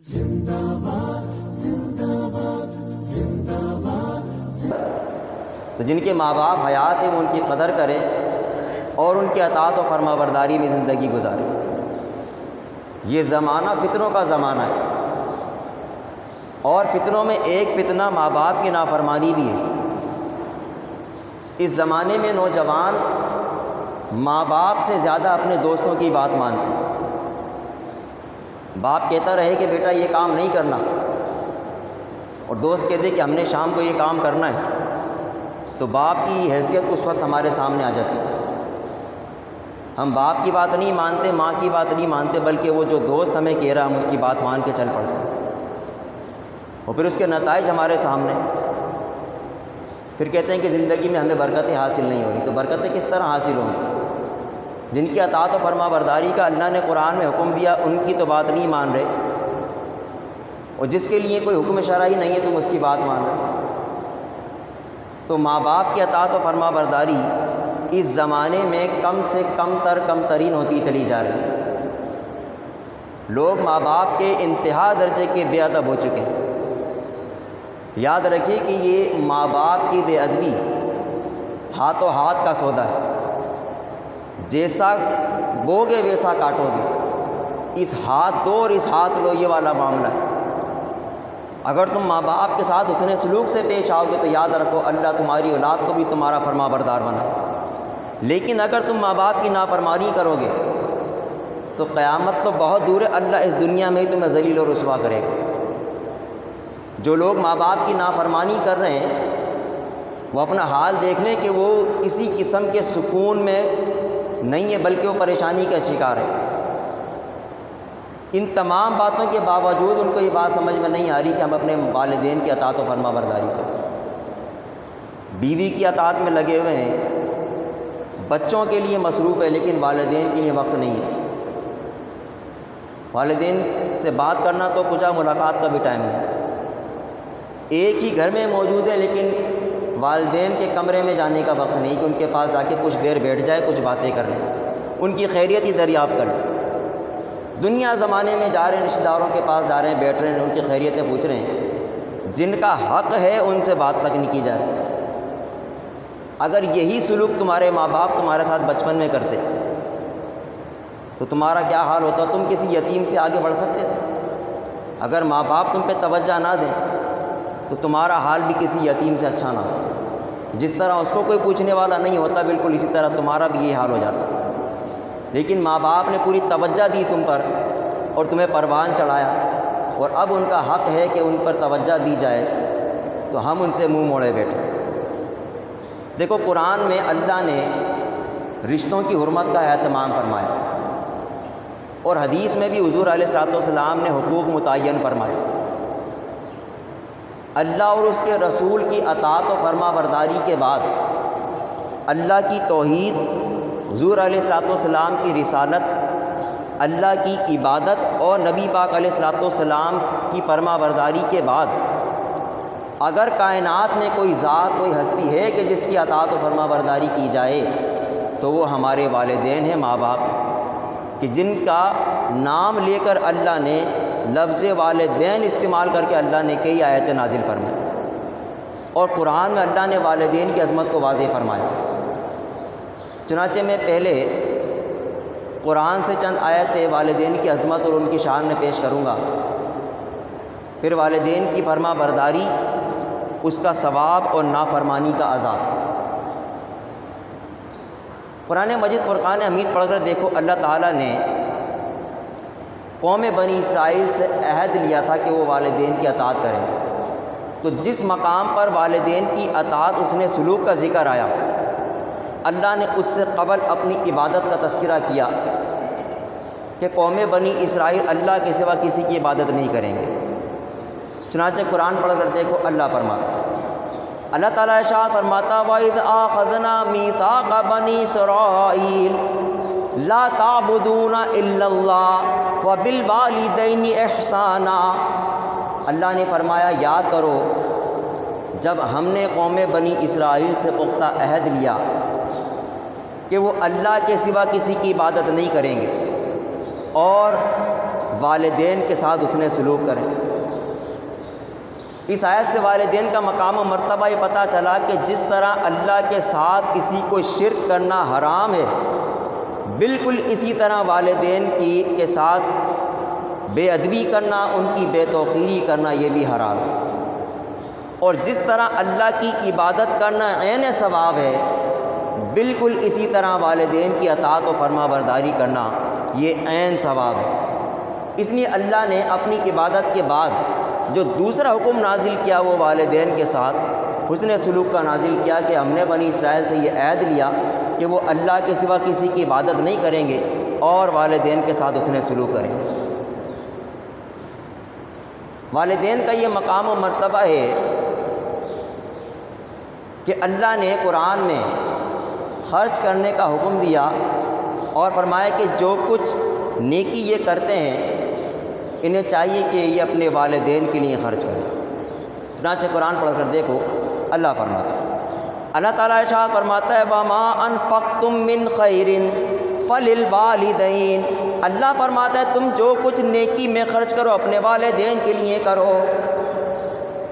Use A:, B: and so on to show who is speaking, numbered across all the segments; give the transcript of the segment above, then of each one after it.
A: زندہ باد زندہ باد زندہ باد۔
B: تو جن کے ماں باپ حیات ہیں وہ ان کی قدر کریں اور ان کی اطاعت و فرما برداری میں زندگی گزاریں۔ یہ زمانہ فتنوں کا زمانہ ہے، اور فتنوں میں ایک فتنہ ماں باپ کی نافرمانی بھی ہے۔ اس زمانے میں نوجوان ماں باپ سے زیادہ اپنے دوستوں کی بات مانتے ہیں۔ باپ کہتا رہے کہ بیٹا یہ کام نہیں کرنا، اور دوست کہتے کہ ہم نے شام کو یہ کام کرنا ہے، تو باپ کی حیثیت اس وقت ہمارے سامنے آ جاتی ہے۔ ہم باپ کی بات نہیں مانتے، ماں کی بات نہیں مانتے، بلکہ وہ جو دوست ہمیں کہہ رہا ہم اس کی بات مان کے چل پڑتے ہیں، اور پھر اس کے نتائج ہمارے سامنے۔ پھر کہتے ہیں کہ زندگی میں ہمیں برکتیں حاصل نہیں ہو رہی۔ تو برکتیں کس طرح حاصل ہوں گی؟ جن کی اطاعت و فرما برداری کا اللہ نے قرآن میں حکم دیا ان کی تو بات نہیں مان رہے، اور جس کے لیے کوئی حکم شرعی نہیں ہے تم اس کی بات مان رہے۔ تو ماں باپ کی اطاعت و فرما برداری اس زمانے میں کم سے کم ترین ہوتی چلی جا رہی ہے۔ لوگ ماں باپ کے انتہا درجے کے بے ادب ہو چکے ہیں۔ یاد رکھیے کہ یہ ماں باپ کی بے ادبی ہاتھوں ہاتھ کا سودا ہے۔ جیسا بوگے ویسا کاٹو گے، اس ہاتھ دو اور اس ہاتھ لو، یہ والا معاملہ ہے۔ اگر تم ماں باپ کے ساتھ حسن سلوک سے پیش آؤ گے تو یاد رکھو اللہ تمہاری اولاد کو بھی تمہارا فرما بردار بنائے۔ لیکن اگر تم ماں باپ کی نافرمانی کرو گے تو قیامت تو بہت دور ہے، اللہ اس دنیا میں ہی تمہیں ذلیل و رسوا کرے گا۔ جو لوگ ماں باپ کی نافرمانی کر رہے ہیں وہ اپنا حال دیکھ لیں کہ وہ کسی قسم کے سکون میں نہیں ہے، بلکہ وہ پریشانی کا شکار ہے۔ ان تمام باتوں کے باوجود ان کو یہ بات سمجھ میں نہیں آ رہی کہ ہم اپنے والدین کی اطاعت و فرما برداری کریں۔ بیوی کی اطاعت میں لگے ہوئے ہیں، بچوں کے لیے مصروف ہے، لیکن والدین کے لیے وقت نہیں ہے۔ والدین سے بات کرنا تو کچھ ملاقات کا بھی ٹائم نہیں۔ ایک ہی گھر میں موجود ہے لیکن والدین کے کمرے میں جانے کا وقت نہیں کہ ان کے پاس جا کے کچھ دیر بیٹھ جائے، کچھ باتیں کر لیں، ان کی خیریت ہی دریافت کر لیں۔ دنیا زمانے میں جا رہے ہیں، رشتہ داروں کے پاس جا رہے ہیں، بیٹھ رہے ہیں، ان کی خیریتیں پوچھ رہے ہیں، جن کا حق ہے ان سے بات تک نہیں کی جا رہی۔ اگر یہی سلوک تمہارے ماں باپ تمہارے ساتھ بچپن میں کرتے تو تمہارا کیا حال ہوتا؟ تم کسی یتیم سے آگے بڑھ سکتے تھے؟ اگر ماں باپ تم پہ توجہ نہ دیں تو تمہارا حال بھی کسی یتیم سے اچھا نہ ہو۔ جس طرح اس کو کوئی پوچھنے والا نہیں ہوتا، بالکل اسی طرح تمہارا بھی یہ حال ہو جاتا۔ لیکن ماں باپ نے پوری توجہ دی تم پر اور تمہیں پروان چڑھایا، اور اب ان کا حق ہے کہ ان پر توجہ دی جائے، تو ہم ان سے منہ موڑے بیٹھے۔ دیکھو قرآن میں اللہ نے رشتوں کی حرمت کا اہتمام فرمایا، اور حدیث میں بھی حضور علیہ الصلوۃ والسلام نے حقوق متعین فرمائے۔ اللہ اور اس کے رسول کی اطاعت و فرما برداری کے بعد اللہ کی توحید، حضور علیہ الصلوۃ والسلام کی رسالت، اللہ کی عبادت اور نبی پاک علیہ الصلوۃ والسلام کی فرما برداری کے بعد اگر کائنات میں کوئی ذات، کوئی ہستی ہے کہ جس کی اطاعت و فرما برداری کی جائے تو وہ ہمارے والدین ہیں، ماں باپ ہیں، کہ جن کا نام لے کر اللہ نے لفظ والدین استعمال کر کے اللہ نے کئی آیتیں نازل فرمائی، اور قرآن میں اللہ نے والدین کی عظمت کو واضح فرمایا۔ چنانچہ میں پہلے قرآن سے چند آیتیں والدین کی عظمت اور ان کی شان میں پیش کروں گا، پھر والدین کی فرما برداری، اس کا ثواب اور نافرمانی کا عذاب۔ قرآن مجید فرقان حمید پڑھ کر دیکھو، اللہ تعالیٰ نے قوم بنی اسرائیل سے عہد لیا تھا کہ وہ والدین کی اطاعت کریں گے۔ تو جس مقام پر والدین کی اطاعت اس نے سلوک کا ذکر آیا، اللہ نے اس سے قبل اپنی عبادت کا تذکرہ کیا کہ قوم بنی اسرائیل اللہ کے سوا کسی کی عبادت نہیں کریں گے۔ چنانچہ قرآن پڑھ کر دیکھو، اللہ فرماتا، اللہ تعالیٰ ارشاد فرماتا، وَإِذْ أَخَذْنَا مِيثَاقَ بَنِي إِسْرَائِيلَ لَا تَعْبُدُونَ إِلَّا اللَّهَ وَبِالْوَالِدَيْنِ إِحْسَانًا۔ اللہ نے فرمایا، یاد کرو جب ہم نے قوم بنی اسرائیل سے پختہ عہد لیا کہ وہ اللہ کے سوا کسی کی عبادت نہیں کریں گے، اور والدین کے ساتھ حسن سلوک کریں۔ اس آیت سے والدین کا مقام و مرتبہ یہ پتہ چلا کہ جس طرح اللہ کے ساتھ کسی کو شرک کرنا حرام ہے، بالکل اسی طرح والدین کے ساتھ بے ادبی کرنا، ان کی بے توقیری کرنا یہ بھی حرام ہے۔ اور جس طرح اللہ کی عبادت کرنا عین ثواب ہے، بالکل اسی طرح والدین کی اطاعت و فرما برداری کرنا یہ عین ثواب ہے۔ اس لیے اللہ نے اپنی عبادت کے بعد جو دوسرا حکم نازل کیا وہ والدین کے ساتھ حسن سلوک کا نازل کیا کہ ہم نے بنی اسرائیل سے یہ عہد لیا کہ وہ اللہ کے سوا کسی کی عبادت نہیں کریں گے اور والدین کے ساتھ حسن سلوک کریں گے۔ والدین کا یہ مقام و مرتبہ ہے کہ اللہ نے قرآن میں خرچ کرنے کا حکم دیا اور فرمایا کہ جو کچھ نیکی یہ کرتے ہیں انہیں چاہیے کہ یہ اپنے والدین کے لیے خرچ کریں۔ چنانچہ قرآن پڑھ کر دیکھو، اللہ فرماتا ہے، اللہ تعالیٰ ارشاد فرماتا ہے وَمَا أَنفَقْتُم مِّن خَيْرٍ فَلِلْوَالِدَيْنِ، اللہ فرماتا ہے تم جو کچھ نیکی میں خرچ کرو اپنے والدین کے لیے کرو۔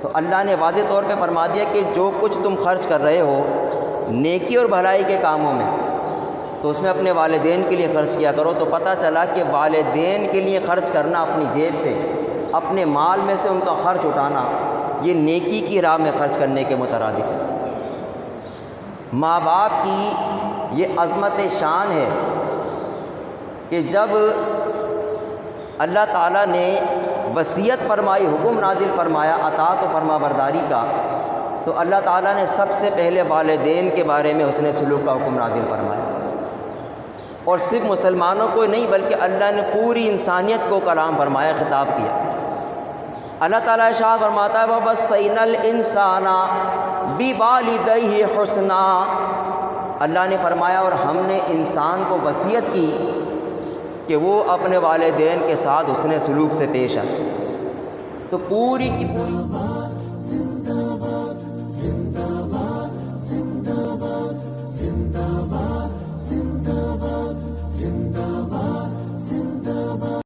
B: تو اللہ نے واضح طور پہ فرما دیا کہ جو کچھ تم خرچ کر رہے ہو نیکی اور بھلائی کے کاموں میں، تو اس میں اپنے والدین کے لیے خرچ کیا کرو۔ تو پتہ چلا کہ والدین کے لیے خرچ کرنا، اپنی جیب سے اپنے مال میں سے ان کا خرچ اٹھانا، یہ نیکی کی راہ میں خرچ کرنے کے مترادف ہے۔ ماں باپ کی یہ عظمت شان ہے کہ جب اللہ تعالیٰ نے وصیت فرمائی، حکم نازل فرمایا اطاعت و فرما برداری کا، تو اللہ تعالیٰ نے سب سے پہلے والدین کے بارے میں حسن سلوک کا حکم نازل فرمایا۔ اور صرف مسلمانوں کو نہیں بلکہ اللہ نے پوری انسانیت کو کلام فرمایا، خطاب کیا۔ اللہ تعالیٰ ارشاد فرماتا ہے وَوَصَّيْنَا الْإِنسَانَ بِوَالِدَيْهِ حُسْنًا، اللہ نے فرمایا اور ہم نے انسان کو وصیت کی کہ وہ اپنے والدین کے ساتھ حسن سلوک سے پیش آئے۔ تو پوری کی پوری